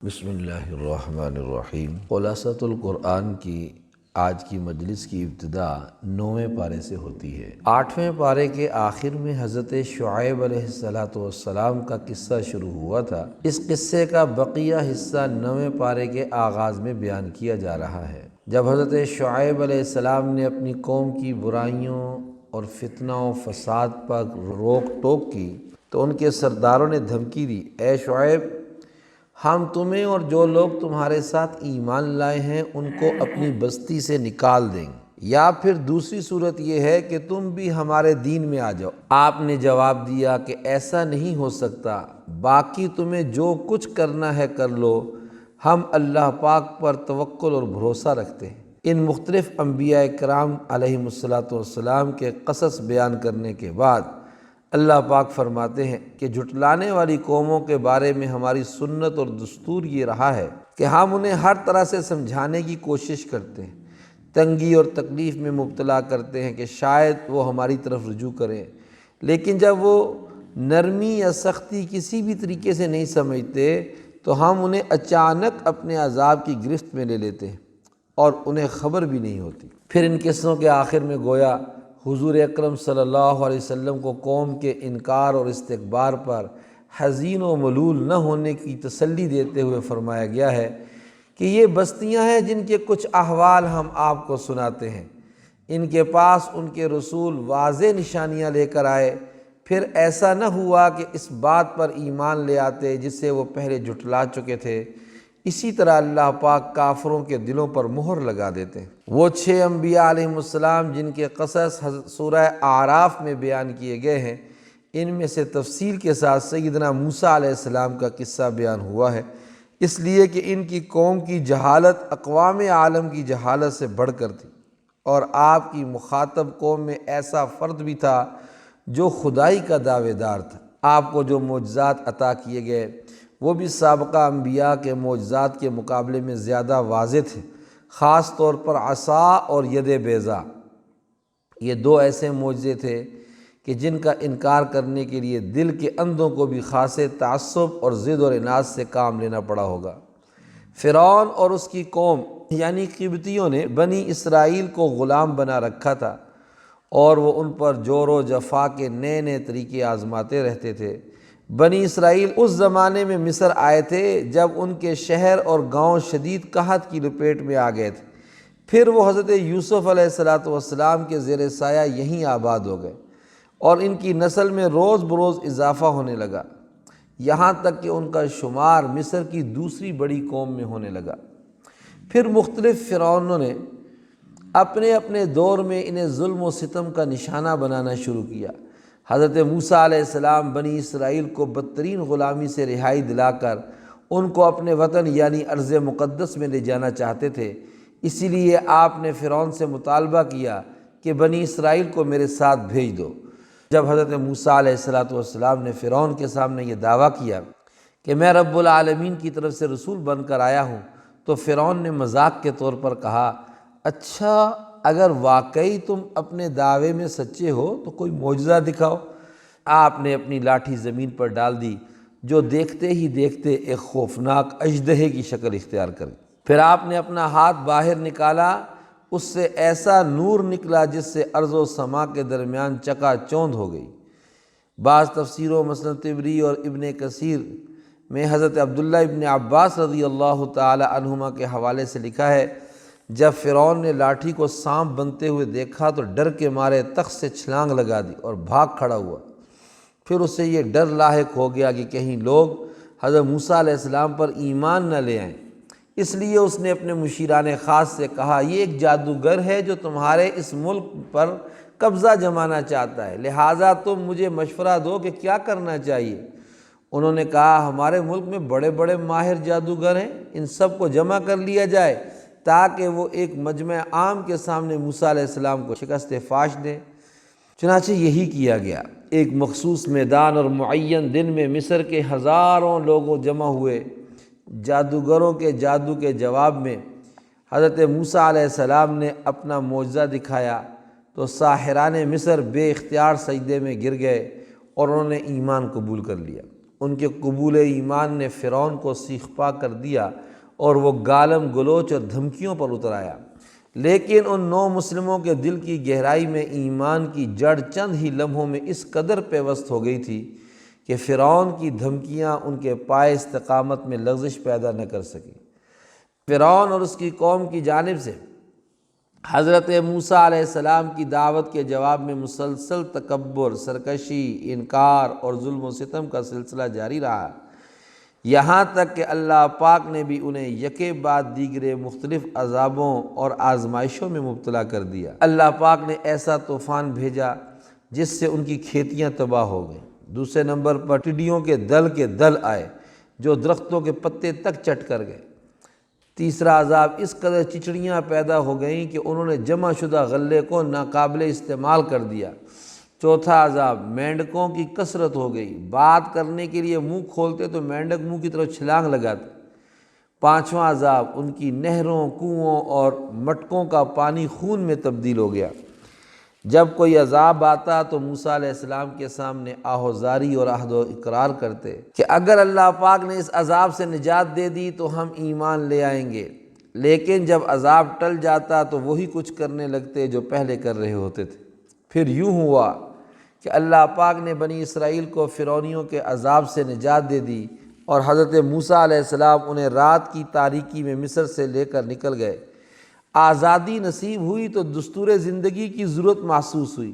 بسم اللہ الرحمن الرحیم۔ خلاصۃ القرآن کی آج کی مجلس کی ابتدا 9ویں پارے سے ہوتی ہے۔ 8ویں پارے کے آخر میں حضرت شعیب علیہ السلام کا قصہ شروع ہوا تھا۔ اس قصے کا بقیہ حصہ 9ویں پارے کے آغاز میں بیان کیا جا رہا ہے۔ جب حضرت شعیب علیہ السلام نے اپنی قوم کی برائیوں اور فتنہ و فساد پر روک ٹوک کی تو ان کے سرداروں نے دھمکی دی، اے شعیب، ہم تمہیں اور جو لوگ تمہارے ساتھ ایمان لائے ہیں ان کو اپنی بستی سے نکال دیں گے، یا پھر دوسری صورت یہ ہے کہ تم بھی ہمارے دین میں آ جاؤ۔ آپ نے جواب دیا کہ ایسا نہیں ہو سکتا، باقی تمہیں جو کچھ کرنا ہے کر لو، ہم اللہ پاک پر توکل اور بھروسہ رکھتے ہیں۔ ان مختلف انبیاء کرام علیہم السلام کے قصص بیان کرنے کے بعد اللہ پاک فرماتے ہیں کہ جھٹلانے والی قوموں کے بارے میں ہماری سنت اور دستور یہ رہا ہے کہ ہم انہیں ہر طرح سے سمجھانے کی کوشش کرتے ہیں، تنگی اور تکلیف میں مبتلا کرتے ہیں کہ شاید وہ ہماری طرف رجوع کریں، لیکن جب وہ نرمی یا سختی کسی بھی طریقے سے نہیں سمجھتے تو ہم انہیں اچانک اپنے عذاب کی گرفت میں لے لیتے ہیں اور انہیں خبر بھی نہیں ہوتی۔ پھر ان قصوں کے آخر میں گویا حضور اکرم صلی اللہ علیہ وسلم کو قوم کے انکار اور استکبار پر حزین و ملول نہ ہونے کی تسلی دیتے ہوئے فرمایا گیا ہے کہ یہ بستیاں ہیں جن کے کچھ احوال ہم آپ کو سناتے ہیں۔ ان کے پاس ان کے رسول واضح نشانیاں لے کر آئے، پھر ایسا نہ ہوا کہ اس بات پر ایمان لے آتے جسے وہ پہلے جھٹلا چکے تھے۔ اسی طرح اللہ پاک کافروں کے دلوں پر مہر لگا دیتے ہیں۔ وہ 6 انبیاء علیہ السلام جن کے قصص سورہ اعراف میں بیان کیے گئے ہیں، ان میں سے تفصیل کے ساتھ سیدنا موسیٰ علیہ السلام کا قصہ بیان ہوا ہے، اس لیے کہ ان کی قوم کی جہالت اقوام عالم کی جہالت سے بڑھ کر تھی، اور آپ کی مخاطب قوم میں ایسا فرد بھی تھا جو خدائی کا دعوے دار تھا۔ آپ کو جو معجزات عطا کیے گئے وہ بھی سابقہ انبیاء کے معجزات کے مقابلے میں زیادہ واضح تھے، خاص طور پر عصا اور ید بیضا۔ یہ 2 ایسے معجزے تھے کہ جن کا انکار کرنے کے لیے دل کے اندھوں کو بھی خاصے تعصب اور ضد اور عناد سے کام لینا پڑا ہوگا۔ فرعون اور اس کی قوم یعنی قبطیوں نے بنی اسرائیل کو غلام بنا رکھا تھا اور وہ ان پر جور و جفا کے نئے نئے طریقے آزماتے رہتے تھے۔ بنی اسرائیل اس زمانے میں مصر آئے تھے جب ان کے شہر اور گاؤں شدید قحط کی لپیٹ میں آ گئے تھے، پھر وہ حضرت یوسف علیہ السلام کے زیر سایہ یہیں آباد ہو گئے اور ان کی نسل میں روز بروز اضافہ ہونے لگا، یہاں تک کہ ان کا شمار مصر کی دوسری بڑی قوم میں ہونے لگا۔ پھر مختلف فرعونوں نے اپنے اپنے دور میں انہیں ظلم و ستم کا نشانہ بنانا شروع کیا۔ حضرت موسیٰ علیہ السلام بنی اسرائیل کو بدترین غلامی سے رہائی دلا کر ان کو اپنے وطن یعنی ارض مقدس میں لے جانا چاہتے تھے، اسی لیے آپ نے فرعون سے مطالبہ کیا کہ بنی اسرائیل کو میرے ساتھ بھیج دو۔ جب حضرت موسیٰ علیہ السلام نے فرعون کے سامنے یہ دعویٰ کیا کہ میں رب العالمین کی طرف سے رسول بن کر آیا ہوں، تو فرعون نے مذاق کے طور پر کہا، اچھا اگر واقعی تم اپنے دعوے میں سچے ہو تو کوئی معجزہ دکھاؤ۔ آپ نے اپنی لاٹھی زمین پر ڈال دی جو دیکھتے ہی دیکھتے ایک خوفناک اژدہے کی شکل اختیار کر گئی۔ پھر آپ نے اپنا ہاتھ باہر نکالا، اس سے ایسا نور نکلا جس سے ارض و سما کے درمیان چکا چوند ہو گئی۔ بعض تفسیروں مثلا طبری اور ابن کثیر میں حضرت عبداللہ ابن عباس رضی اللہ تعالی عنہما کے حوالے سے لکھا ہے، جب فرعون نے لاٹھی کو سانپ بنتے ہوئے دیکھا تو ڈر کے مارے تخت سے چھلانگ لگا دی اور بھاگ کھڑا ہوا۔ پھر اسے یہ ڈر لاحق ہو گیا کہ کہیں لوگ حضرت موسیٰ علیہ السلام پر ایمان نہ لے آئیں، اس لیے اس نے اپنے مشیران خاص سے کہا، یہ ایک جادوگر ہے جو تمہارے اس ملک پر قبضہ جمانا چاہتا ہے، لہٰذا تم مجھے مشورہ دو کہ کیا کرنا چاہیے۔ انہوں نے کہا، ہمارے ملک میں بڑے بڑے ماہر جادوگر ہیں، ان سب کو جمع کر لیا جائے تاکہ وہ ایک مجمع عام کے سامنے موسیٰ علیہ السلام کو شکست فاش دیں۔ چنانچہ یہی کیا گیا۔ ایک مخصوص میدان اور معین دن میں مصر کے ہزاروں لوگوں جمع ہوئے۔ جادوگروں کے جادو کے جواب میں حضرت موسیٰ علیہ السلام نے اپنا معجزہ دکھایا تو ساحران مصر بے اختیار سجدے میں گر گئے اور انہوں نے ایمان قبول کر لیا۔ ان کے قبول ایمان نے فرعون کو سیخ پا کر دیا اور وہ گالم گلوچ اور دھمکیوں پر اتر آیا، لیکن ان 9 مسلموں کے دل کی گہرائی میں ایمان کی جڑ چند ہی لمحوں میں اس قدر پیوست ہو گئی تھی کہ فرعون کی دھمکیاں ان کے پائے استقامت میں لغزش پیدا نہ کر سکیں۔ فرعون اور اس کی قوم کی جانب سے حضرت موسیٰ علیہ السلام کی دعوت کے جواب میں مسلسل تکبر، سرکشی، انکار اور ظلم و ستم کا سلسلہ جاری رہا، یہاں تک کہ اللہ پاک نے بھی انہیں یکے بعد دیگرے مختلف عذابوں اور آزمائشوں میں مبتلا کر دیا۔ اللہ پاک نے ایسا طوفان بھیجا جس سے ان کی کھیتیاں تباہ ہو گئیں۔ دوسرے نمبر پر ٹڈیوں کے دل آئے جو درختوں کے پتے تک چٹ کر گئے۔ تیسرا عذاب، اس قدر چچڑیاں پیدا ہو گئیں کہ انہوں نے جمع شدہ غلے کو ناقابل استعمال کر دیا۔ چوتھا عذاب، مینڈکوں کی کثرت ہو گئی، بات کرنے کے لیے منہ کھولتے تو مینڈک منہ کی طرف چھلانگ لگاتے۔ پانچواں عذاب، ان کی نہروں، کنوؤں اور مٹکوں کا پانی خون میں تبدیل ہو گیا۔ جب کوئی عذاب آتا تو موسیٰ علیہ السلام کے سامنے آہوزاری اور عہد و اقرار کرتے کہ اگر اللہ پاک نے اس عذاب سے نجات دے دی تو ہم ایمان لے آئیں گے، لیکن جب عذاب ٹل جاتا تو وہی کچھ کرنے لگتے جو پہلے کر رہے ہوتے تھے۔ پھر یوں ہوا کہ اللہ پاک نے بنی اسرائیل کو فرعونیوں کے عذاب سے نجات دے دی اور حضرت موسیٰ علیہ السلام انہیں رات کی تاریکی میں مصر سے لے کر نکل گئے۔ آزادی نصیب ہوئی تو دستور زندگی کی ضرورت محسوس ہوئی۔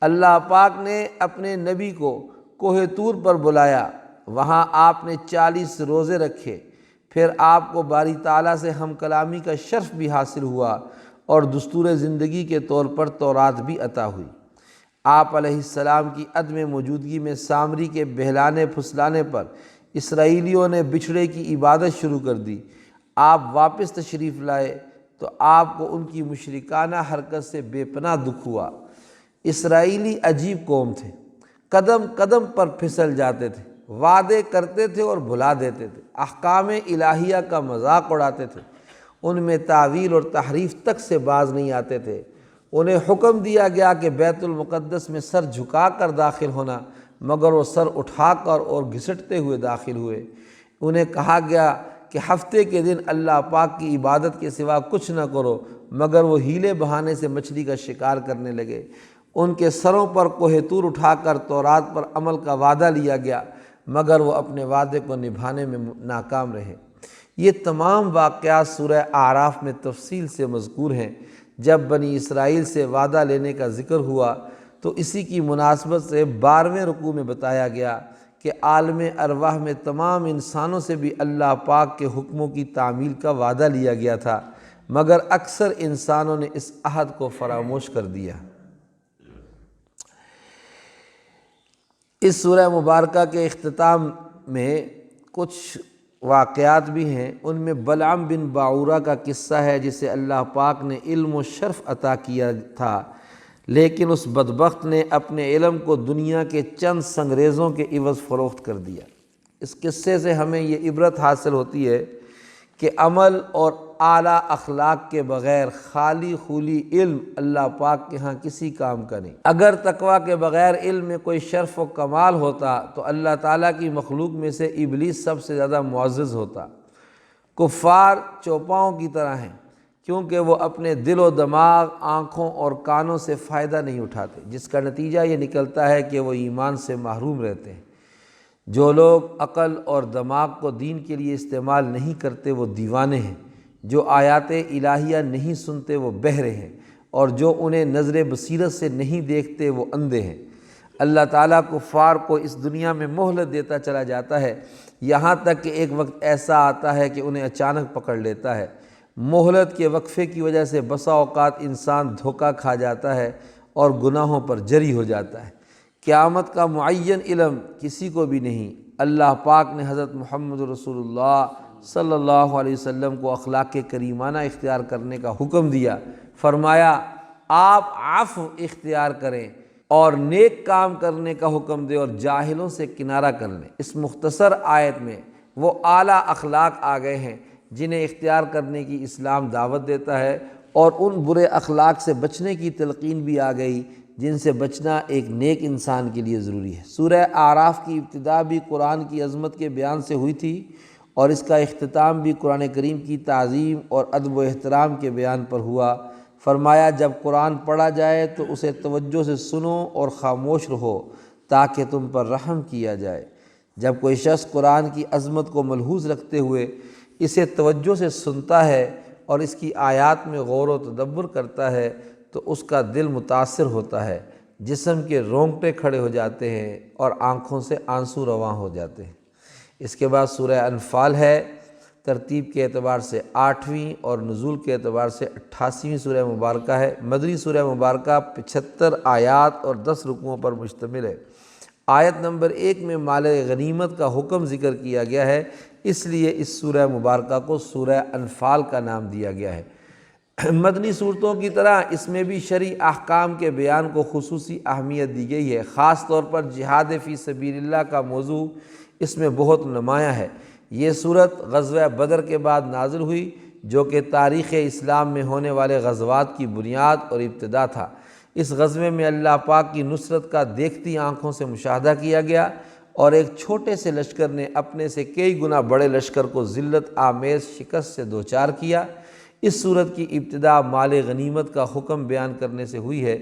اللہ پاک نے اپنے نبی کو کوہ طور پر بلایا، وہاں آپ نے 40 روزے رکھے، پھر آپ کو باری تعالیٰ سے ہم کلامی کا شرف بھی حاصل ہوا اور دستور زندگی کے طور پر تورات بھی عطا ہوئی۔ آپ علیہ السلام کی عدم موجودگی میں سامری کے بہلانے پھسلانے پر اسرائیلیوں نے بچھڑے کی عبادت شروع کر دی۔ آپ واپس تشریف لائے تو آپ کو ان کی مشرکانہ حرکت سے بے پناہ دکھ ہوا۔ اسرائیلی عجیب قوم تھے، قدم قدم پر پھسل جاتے تھے، وعدے کرتے تھے اور بھلا دیتے تھے، احکام الہیہ کا مذاق اڑاتے تھے، ان میں تعویل اور تحریف تک سے باز نہیں آتے تھے۔ انہیں حکم دیا گیا کہ بیت المقدس میں سر جھکا کر داخل ہونا، مگر وہ سر اٹھا کر اور گھسٹتے ہوئے داخل ہوئے۔ انہیں کہا گیا کہ ہفتے کے دن اللہ پاک کی عبادت کے سوا کچھ نہ کرو، مگر وہ ہیلے بہانے سے مچھلی کا شکار کرنے لگے۔ ان کے سروں پر کوہ طور اٹھا کر تورات پر عمل کا وعدہ لیا گیا، مگر وہ اپنے وعدے کو نبھانے میں ناکام رہے۔ یہ تمام واقعات سورہ اعراف میں تفصیل سے مذکور ہیں۔ جب بنی اسرائیل سے وعدہ لینے کا ذکر ہوا تو اسی کی مناسبت سے 12ویں رکوع میں بتایا گیا کہ عالم ارواح میں تمام انسانوں سے بھی اللہ پاک کے حکموں کی تعمیل کا وعدہ لیا گیا تھا، مگر اکثر انسانوں نے اس عہد کو فراموش کر دیا۔ اس سورہ مبارکہ کے اختتام میں کچھ واقعات بھی ہیں۔ ان میں بلعام بن باعورہ کا قصہ ہے، جسے اللہ پاک نے علم و شرف عطا کیا تھا، لیکن اس بدبخت نے اپنے علم کو دنیا کے چند سنگریزوں کے عوض فروخت کر دیا۔ اس قصے سے ہمیں یہ عبرت حاصل ہوتی ہے کہ عمل اور اعلیٰ اخلاق کے بغیر خالی خولی علم اللہ پاک کے ہاں کسی کام کا نہیں۔ اگر تقویٰ کے بغیر علم میں کوئی شرف و کمال ہوتا تو اللہ تعالیٰ کی مخلوق میں سے ابلیس سب سے زیادہ معزز ہوتا۔ کفار چوپاؤں کی طرح ہیں، کیونکہ وہ اپنے دل و دماغ، آنکھوں اور کانوں سے فائدہ نہیں اٹھاتے، جس کا نتیجہ یہ نکلتا ہے کہ وہ ایمان سے محروم رہتے ہیں۔ جو لوگ عقل اور دماغ کو دین کے لیے استعمال نہیں کرتے وہ دیوانے ہیں، جو آیات الہیہ نہیں سنتے وہ بہرے ہیں، اور جو انہیں نظر بصیرت سے نہیں دیکھتے وہ اندھے ہیں۔ اللہ تعالیٰ کفار کو اس دنیا میں مہلت دیتا چلا جاتا ہے، یہاں تک کہ ایک وقت ایسا آتا ہے کہ انہیں اچانک پکڑ لیتا ہے۔ مہلت کے وقفے کی وجہ سے بسا اوقات انسان دھوکہ کھا جاتا ہے اور گناہوں پر جری ہو جاتا ہے۔ قیامت کا معین علم کسی کو بھی نہیں۔ اللہ پاک نے حضرت محمد رسول اللہ صلی اللہ علیہ وسلم کو اخلاق کریمانہ اختیار کرنے کا حکم دیا، فرمایا آپ عفو اختیار کریں اور نیک کام کرنے کا حکم دیں اور جاہلوں سے کنارہ کر لیں۔ اس مختصر آیت میں وہ اعلیٰ اخلاق آ گئے ہیں جنہیں اختیار کرنے کی اسلام دعوت دیتا ہے، اور ان برے اخلاق سے بچنے کی تلقین بھی آ گئی جن سے بچنا ایک نیک انسان کے لیے ضروری ہے۔ سورہ اعراف کی ابتدا بھی قرآن کی عظمت کے بیان سے ہوئی تھی اور اس کا اختتام بھی قرآن کریم کی تعظیم اور ادب و احترام کے بیان پر ہوا۔ فرمایا جب قرآن پڑھا جائے تو اسے توجہ سے سنو اور خاموش رہو تاکہ تم پر رحم کیا جائے۔ جب کوئی شخص قرآن کی عظمت کو ملحوظ رکھتے ہوئے اسے توجہ سے سنتا ہے اور اس کی آیات میں غور و تدبر کرتا ہے تو اس کا دل متاثر ہوتا ہے، جسم کے رونگٹے کھڑے ہو جاتے ہیں اور آنکھوں سے آنسو رواں ہو جاتے ہیں۔ اس کے بعد سورہ انفال ہے، ترتیب کے اعتبار سے 8ویں اور نزول کے اعتبار سے 88ویں سورہ مبارکہ ہے۔ مدنی سورہ مبارکہ 75 آیات اور 10 رکوعوں پر مشتمل ہے۔ آیت نمبر 1 میں مال غنیمت کا حکم ذکر کیا گیا ہے، اس لیے اس سورہ مبارکہ کو سورہ انفال کا نام دیا گیا ہے۔ مدنی صورتوں کی طرح اس میں بھی شرعی احکام کے بیان کو خصوصی اہمیت دی گئی ہے۔ خاص طور پر جہاد فی سبیل اللہ کا موضوع اس میں بہت نمایاں ہے۔ یہ صورت غزوہ بدر کے بعد نازل ہوئی جو کہ تاریخ اسلام میں ہونے والے غزوات کی بنیاد اور ابتدا تھا۔ اس غزوے میں اللہ پاک کی نصرت کا دیکھتی آنکھوں سے مشاہدہ کیا گیا اور ایک چھوٹے سے لشکر نے اپنے سے کئی گنا بڑے لشکر کو ذلت آمیز شکست سے دوچار کیا۔ اس صورت کی ابتدا مال غنیمت کا حکم بیان کرنے سے ہوئی ہے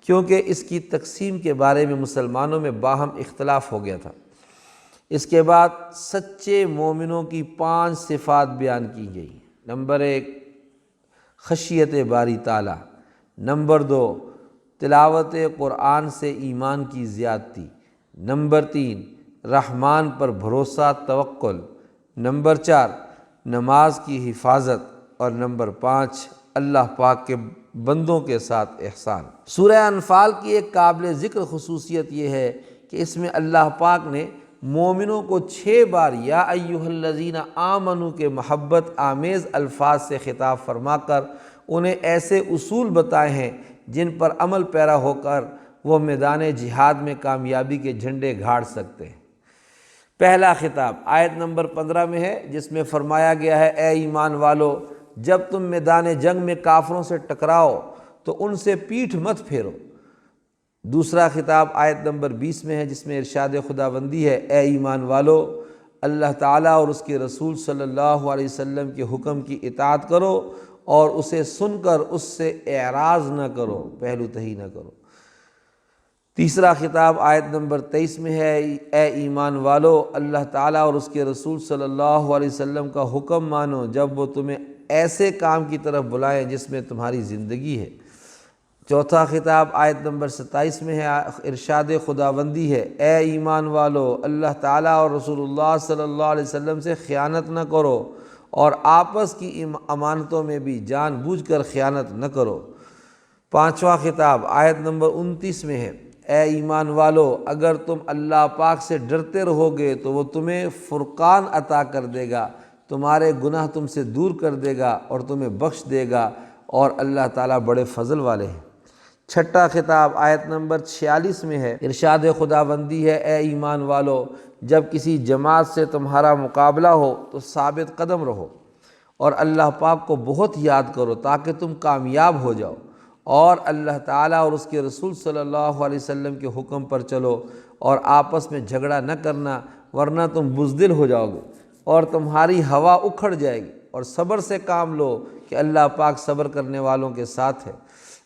کیونکہ اس کی تقسیم کے بارے میں مسلمانوں میں باہم اختلاف ہو گیا تھا۔ اس کے بعد سچے مومنوں کی 5 صفات بیان کی گئی۔ نمبر 1 خشیت باری تعالیٰ، نمبر 2 تلاوت قرآن سے ایمان کی زیادتی، نمبر 3 رحمان پر بھروسہ توکل، نمبر 4 نماز کی حفاظت اور نمبر 5 اللہ پاک کے بندوں کے ساتھ احسان۔ سورہ انفال کی ایک قابل ذکر خصوصیت یہ ہے کہ اس میں اللہ پاک نے مومنوں کو 6 بار یا ایھا الذین آمنوا کے محبت آمیز الفاظ سے خطاب فرما کر انہیں ایسے اصول بتائے ہیں جن پر عمل پیرا ہو کر وہ میدان جہاد میں کامیابی کے جھنڈے گاڑ سکتے ہیں۔ پہلا خطاب آیت نمبر 15 میں ہے جس میں فرمایا گیا ہے اے ایمان والو جب تم میدان جنگ میں کافروں سے ٹکراؤ تو ان سے پیٹھ مت پھیرو۔ دوسرا خطاب آیت نمبر 20 میں ہے جس میں ارشاد خداوندی ہے اے ایمان والو اللہ تعالیٰ اور اس کے رسول صلی اللہ علیہ وسلم کے حکم کی اطاعت کرو اور اسے سن کر اس سے اعراض نہ کرو، پہلو تہی نہ کرو۔ تیسرا خطاب آیت نمبر 23 میں ہے اے ایمان والو اللہ تعالیٰ اور اس کے رسول صلی اللہ علیہ وسلم کا حکم مانو جب وہ تمہیں ایسے کام کی طرف بلائیں جس میں تمہاری زندگی ہے۔ چوتھا خطاب آیت نمبر 27 میں ہے ارشاد خداوندی ہے اے ایمان والو اللہ تعالیٰ اور رسول اللہ صلی اللہ علیہ وسلم سے خیانت نہ کرو اور آپس کی امانتوں میں بھی جان بوجھ کر خیانت نہ کرو۔ پانچواں خطاب آیت نمبر 29 میں ہے اے ایمان والو اگر تم اللہ پاک سے ڈرتے رہو گے تو وہ تمہیں فرقان عطا کر دے گا، تمہارے گناہ تم سے دور کر دے گا اور تمہیں بخش دے گا اور اللہ تعالیٰ بڑے فضل والے ہیں۔ چھٹا خطاب آیت نمبر 46 میں ہے ارشاد خداوندی ہے اے ایمان والو جب کسی جماعت سے تمہارا مقابلہ ہو تو ثابت قدم رہو اور اللہ پاک کو بہت یاد کرو تاکہ تم کامیاب ہو جاؤ، اور اللہ تعالیٰ اور اس کے رسول صلی اللہ علیہ وسلم کے حکم پر چلو اور آپس میں جھگڑا نہ کرنا ورنہ تم بزدل ہو جاؤ گے اور تمہاری ہوا اکھڑ جائے گی، اور صبر سے کام لو کہ اللہ پاک صبر کرنے والوں کے ساتھ ہے۔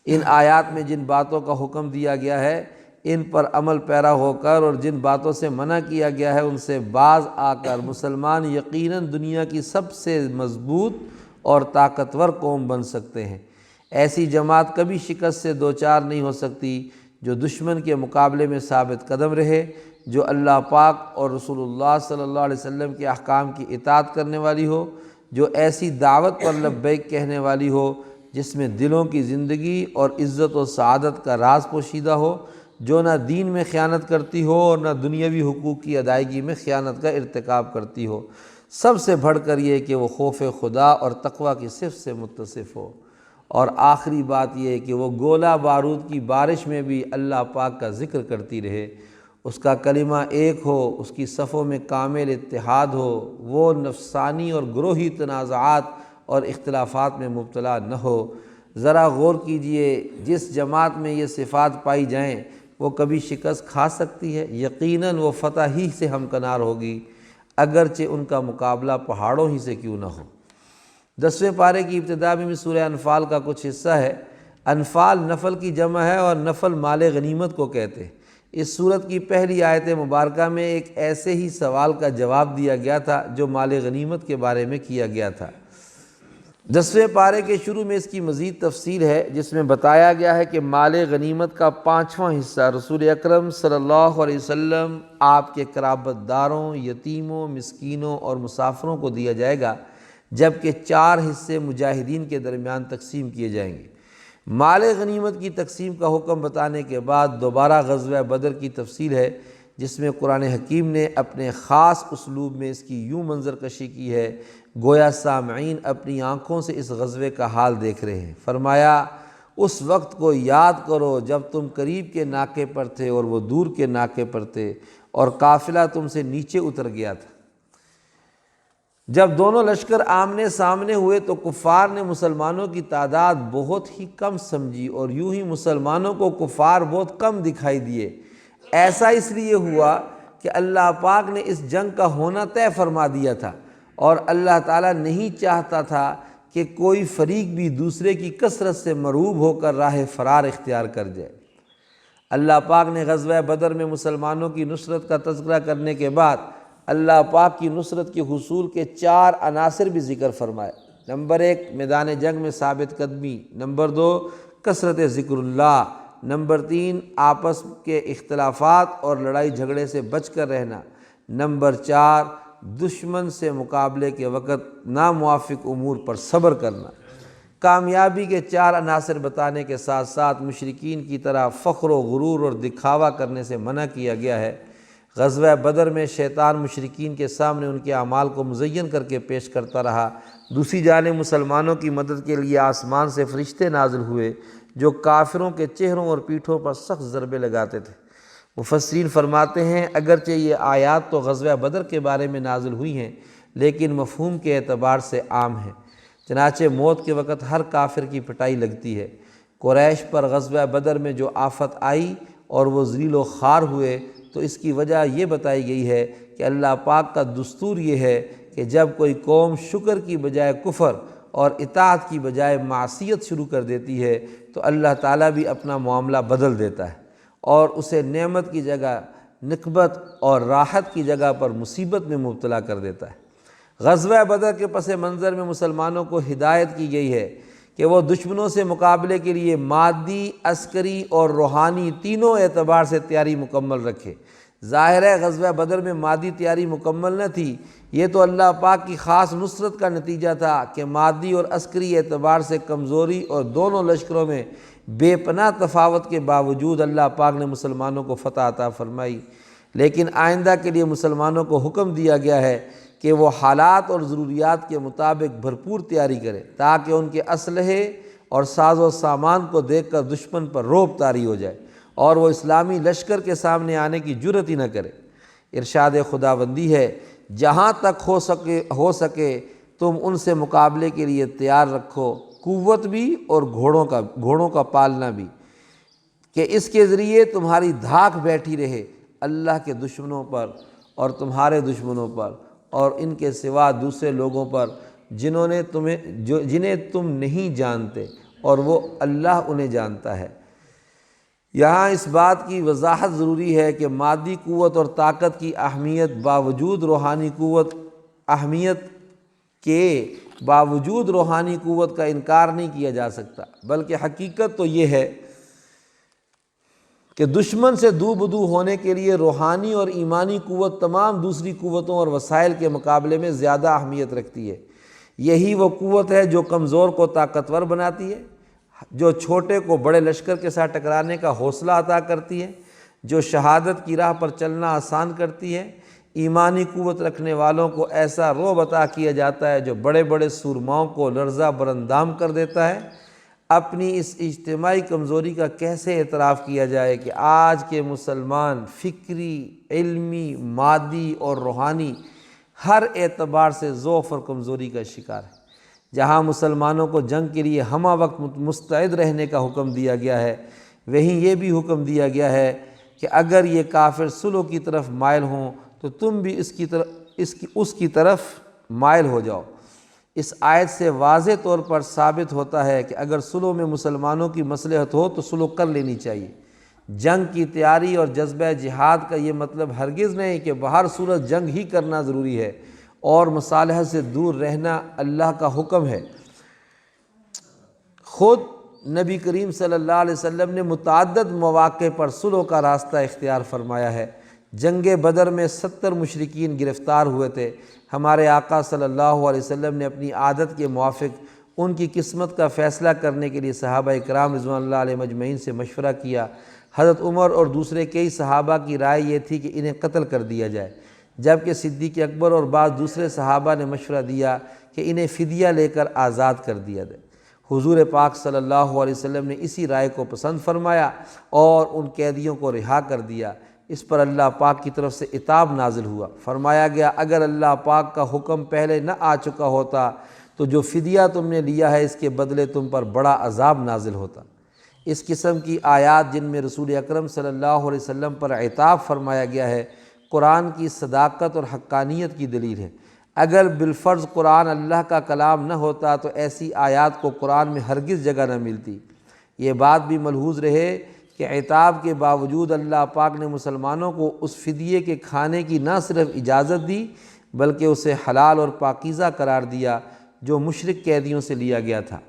ان آیات میں جن باتوں کا حکم دیا گیا ہے ان پر عمل پیرا ہو کر اور جن باتوں سے منع کیا گیا ہے ان سے باز آ کر مسلمان یقیناً دنیا کی سب سے مضبوط اور طاقتور قوم بن سکتے ہیں۔ ایسی جماعت کبھی شکست سے دوچار نہیں ہو سکتی جو دشمن کے مقابلے میں ثابت قدم رہے، جو اللہ پاک اور رسول اللہ صلی اللہ علیہ وسلم کے احکام کی اطاعت کرنے والی ہو، جو ایسی دعوت پر لبیک کہنے والی ہو جس میں دلوں کی زندگی اور عزت و سعادت کا راز پوشیدہ ہو، جو نہ دین میں خیانت کرتی ہو اور نہ دنیاوی حقوق کی ادائیگی میں خیانت کا ارتکاب کرتی ہو، سب سے بڑھ کر یہ کہ وہ خوف خدا اور تقوی کی صفت سے متصف ہو، اور آخری بات یہ ہے کہ وہ گولہ بارود کی بارش میں بھی اللہ پاک کا ذکر کرتی رہے، اس کا کلمہ ایک ہو، اس کی صفوں میں کامل اتحاد ہو، وہ نفسانی اور گروہی تنازعات اور اختلافات میں مبتلا نہ ہو، ذرا غور کیجئے، جس جماعت میں یہ صفات پائی جائیں وہ کبھی شکست کھا سکتی ہے؟ یقیناً وہ فتح ہی سے ہمکنار ہوگی، اگرچہ ان کا مقابلہ پہاڑوں ہی سے کیوں نہ ہو۔ 10ویں پارے کی ابتدا میں بھی سورہ انفال کا کچھ حصہ ہے۔ انفال نفل کی جمع ہے اور نفل مال غنیمت کو کہتے ہیں۔ اس سورت کی پہلی آیت مبارکہ میں ایک ایسے ہی سوال کا جواب دیا گیا تھا جو مال غنیمت کے بارے میں کیا گیا تھا۔ 10ویں پارے کے شروع میں اس کی مزید تفصیل ہے، جس میں بتایا گیا ہے کہ مال غنیمت کا 5واں حصہ رسول اکرم صلی اللہ علیہ وسلم، آپ کے قرابت داروں، یتیموں، مسکینوں اور مسافروں کو دیا جائے گا، جبکہ 4 حصے مجاہدین کے درمیان تقسیم کیے جائیں گے۔ مال غنیمت کی تقسیم کا حکم بتانے کے بعد دوبارہ غزوہ بدر کی تفصیل ہے، جس میں قرآن حکیم نے اپنے خاص اسلوب میں اس کی یوں منظر کشی کی ہے، گویا سامعین اپنی آنکھوں سے اس غزوے کا حال دیکھ رہے ہیں۔ فرمایا، اس وقت کو یاد کرو جب تم قریب کے ناکے پر تھے اور وہ دور کے ناکے پر تھے، اور قافلہ تم سے نیچے اتر گیا تھا۔ جب دونوں لشکر آمنے سامنے ہوئے تو کفار نے مسلمانوں کی تعداد بہت ہی کم سمجھی، اور یوں ہی مسلمانوں کو کفار بہت کم دکھائی دیے۔ ایسا اس لیے ہوا کہ اللہ پاک نے اس جنگ کا ہونا طے فرما دیا تھا، اور اللہ تعالیٰ نہیں چاہتا تھا کہ کوئی فریق بھی دوسرے کی کثرت سے مرعوب ہو کر راہ فرار اختیار کر جائے۔ اللہ پاک نے غزوہ بدر میں مسلمانوں کی نصرت کا تذکرہ کرنے کے بعد اللہ پاک کی نصرت کے حصول کے 4 عناصر بھی ذکر فرمائے۔ نمبر 1، میدان جنگ میں ثابت قدمی۔ نمبر 2، کثرت ذکر اللہ۔ نمبر 3، آپس کے اختلافات اور لڑائی جھگڑے سے بچ کر رہنا۔ نمبر 4، دشمن سے مقابلے کے وقت ناموافق امور پر صبر کرنا۔ کامیابی کے 4 عناصر بتانے کے ساتھ ساتھ مشرکین کی طرح فخر و غرور اور دکھاوا کرنے سے منع کیا گیا ہے۔ غزوہ بدر میں شیطان مشرکین کے سامنے ان کے اعمال کو مزین کر کے پیش کرتا رہا۔ دوسری جانب مسلمانوں کی مدد کے لیے آسمان سے فرشتے نازل ہوئے جو کافروں کے چہروں اور پیٹھوں پر سخت ضربے لگاتے تھے۔ مفسرین فرماتے ہیں اگرچہ یہ آیات تو غزوہ بدر کے بارے میں نازل ہوئی ہیں، لیکن مفہوم کے اعتبار سے عام ہیں۔ چنانچہ موت کے وقت ہر کافر کی پٹائی لگتی ہے۔ قریش پر غزوہ بدر میں جو آفت آئی اور وہ ذلیل و خوار ہوئے، تو اس کی وجہ یہ بتائی گئی ہے کہ اللہ پاک کا دستور یہ ہے کہ جب کوئی قوم شکر کی بجائے کفر اور اطاعت کی بجائے معصیت شروع کر دیتی ہے تو اللہ تعالیٰ بھی اپنا معاملہ بدل دیتا ہے اور اسے نعمت کی جگہ نقمت اور راحت کی جگہ پر مصیبت میں مبتلا کر دیتا ہے۔ غزوہ بدر کے پس منظر میں مسلمانوں کو ہدایت کی گئی ہے کہ وہ دشمنوں سے مقابلے کے لیے مادی، عسکری اور روحانی تینوں اعتبار سے تیاری مکمل رکھے۔ ظاہر ہے غزوہ بدر میں مادی تیاری مکمل نہ تھی، یہ تو اللہ پاک کی خاص نصرت کا نتیجہ تھا کہ مادی اور عسکری اعتبار سے کمزوری اور دونوں لشکروں میں بے پناہ تفاوت کے باوجود اللہ پاک نے مسلمانوں کو فتح عطا فرمائی۔ لیکن آئندہ کے لیے مسلمانوں کو حکم دیا گیا ہے کہ وہ حالات اور ضروریات کے مطابق بھرپور تیاری کرے تاکہ ان کے اسلحے اور ساز و سامان کو دیکھ کر دشمن پر رعب طاری ہو جائے اور وہ اسلامی لشکر کے سامنے آنے کی جرأت ہی نہ کرے۔ ارشاد خداوندی ہے، جہاں تک ہو سکے تم ان سے مقابلے کے لیے تیار رکھو، قوت بھی اور گھوڑوں کا پالنا بھی، کہ اس کے ذریعے تمہاری دھاک بیٹھی رہے اللہ کے دشمنوں پر اور تمہارے دشمنوں پر اور ان کے سوا دوسرے لوگوں پر جنہیں تم نہیں جانتے، اور وہ اللہ انہیں جانتا ہے۔ یہاں اس بات کی وضاحت ضروری ہے کہ مادی قوت اور طاقت کی اہمیت باوجود روحانی قوت کا انکار نہیں کیا جا سکتا، بلکہ حقیقت تو یہ ہے کہ دشمن سے دو بدو ہونے کے لیے روحانی اور ایمانی قوت تمام دوسری قوتوں اور وسائل کے مقابلے میں زیادہ اہمیت رکھتی ہے۔ یہی وہ قوت ہے جو کمزور کو طاقتور بناتی ہے، جو چھوٹے کو بڑے لشکر کے ساتھ ٹکرانے کا حوصلہ عطا کرتی ہے، جو شہادت کی راہ پر چلنا آسان کرتی ہے۔ ایمانی قوت رکھنے والوں کو ایسا رعب عطا کیا جاتا ہے جو بڑے بڑے سورماؤں کو لرزہ براندام کر دیتا ہے۔ اپنی اس اجتماعی کمزوری کا کیسے اعتراف کیا جائے کہ آج کے مسلمان فکری، علمی، مادی اور روحانی ہر اعتبار سے ضعف اور کمزوری کا شکار ہے۔ جہاں مسلمانوں کو جنگ کے لیے ہمہ وقت مستعد رہنے کا حکم دیا گیا ہے، وہیں یہ بھی حکم دیا گیا ہے کہ اگر یہ کافر صلح کی طرف مائل ہوں تو تم بھی اس کی طرف مائل ہو جاؤ۔ اس آیت سے واضح طور پر ثابت ہوتا ہے کہ اگر صلح میں مسلمانوں کی مصلحت ہو تو صلح کر لینی چاہیے۔ جنگ کی تیاری اور جذبہ جہاد کا یہ مطلب ہرگز نہیں کہ بہر صورت جنگ ہی کرنا ضروری ہے اور مصالحت سے دور رہنا اللہ کا حکم ہے۔ خود نبی کریم صلی اللہ علیہ وسلم نے متعدد مواقع پر صلح کا راستہ اختیار فرمایا ہے۔ جنگ بدر میں 70 مشرکین گرفتار ہوئے تھے۔ ہمارے آقا صلی اللہ علیہ وسلم نے اپنی عادت کے موافق ان کی قسمت کا فیصلہ کرنے کے لیے صحابہ کرام رضوان اللہ علیہ مجمعین سے مشورہ کیا۔ حضرت عمر اور دوسرے کئی صحابہ کی رائے یہ تھی کہ انہیں قتل کر دیا جائے، جبکہ صدیق اکبر اور بعض دوسرے صحابہ نے مشورہ دیا کہ انہیں فدیہ لے کر آزاد کر دیا جائے۔ حضور پاک صلی اللہ علیہ وسلم نے اسی رائے کو پسند فرمایا اور ان قیدیوں کو رہا کر دیا۔ اس پر اللہ پاک کی طرف سے عتاب نازل ہوا۔ فرمایا گیا اگر اللہ پاک کا حکم پہلے نہ آ چکا ہوتا تو جو فدیہ تم نے لیا ہے اس کے بدلے تم پر بڑا عذاب نازل ہوتا۔ اس قسم کی آیات جن میں رسول اکرم صلی اللہ علیہ وسلم پر عتاب فرمایا گیا ہے، قرآن کی صداقت اور حقانیت کی دلیل ہے۔ اگر بالفرض قرآن اللہ کا کلام نہ ہوتا تو ایسی آیات کو قرآن میں ہرگز جگہ نہ ملتی۔ یہ بات بھی ملحوظ رہے کہ عتاب کے باوجود اللہ پاک نے مسلمانوں کو اس فدیے کے کھانے کی نہ صرف اجازت دی بلکہ اسے حلال اور پاکیزہ قرار دیا جو مشرک قیدیوں سے لیا گیا تھا۔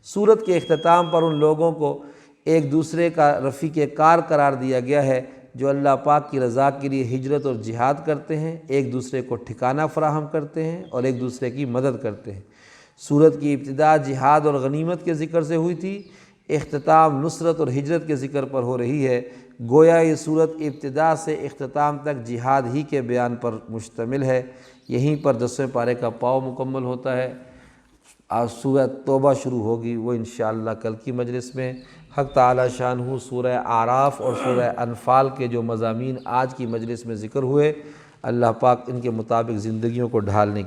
سورت کے اختتام پر ان لوگوں کو ایک دوسرے کا رفیق کار قرار دیا گیا ہے جو اللہ پاک کی رضا کے لیے ہجرت اور جہاد کرتے ہیں، ایک دوسرے کو ٹھکانہ فراہم کرتے ہیں اور ایک دوسرے کی مدد کرتے ہیں۔ سورت کی ابتدا جہاد اور غنیمت کے ذکر سے ہوئی تھی، اختتام نصرت اور ہجرت کے ذکر پر ہو رہی ہے۔ گویا یہ سورت ابتدا سے اختتام تک جہاد ہی کے بیان پر مشتمل ہے۔ یہیں پر 10ویں پارے کا پاؤ مکمل ہوتا ہے۔ آج سورہ توبہ شروع ہوگی، وہ انشاءاللہ کل کی مجلس میں۔ حق تعالی شانہ سورہ اعراف اور سورہ انفال کے جو مضامین آج کی مجلس میں ذکر ہوئے، اللہ پاک ان کے مطابق زندگیوں کو ڈھالنے کی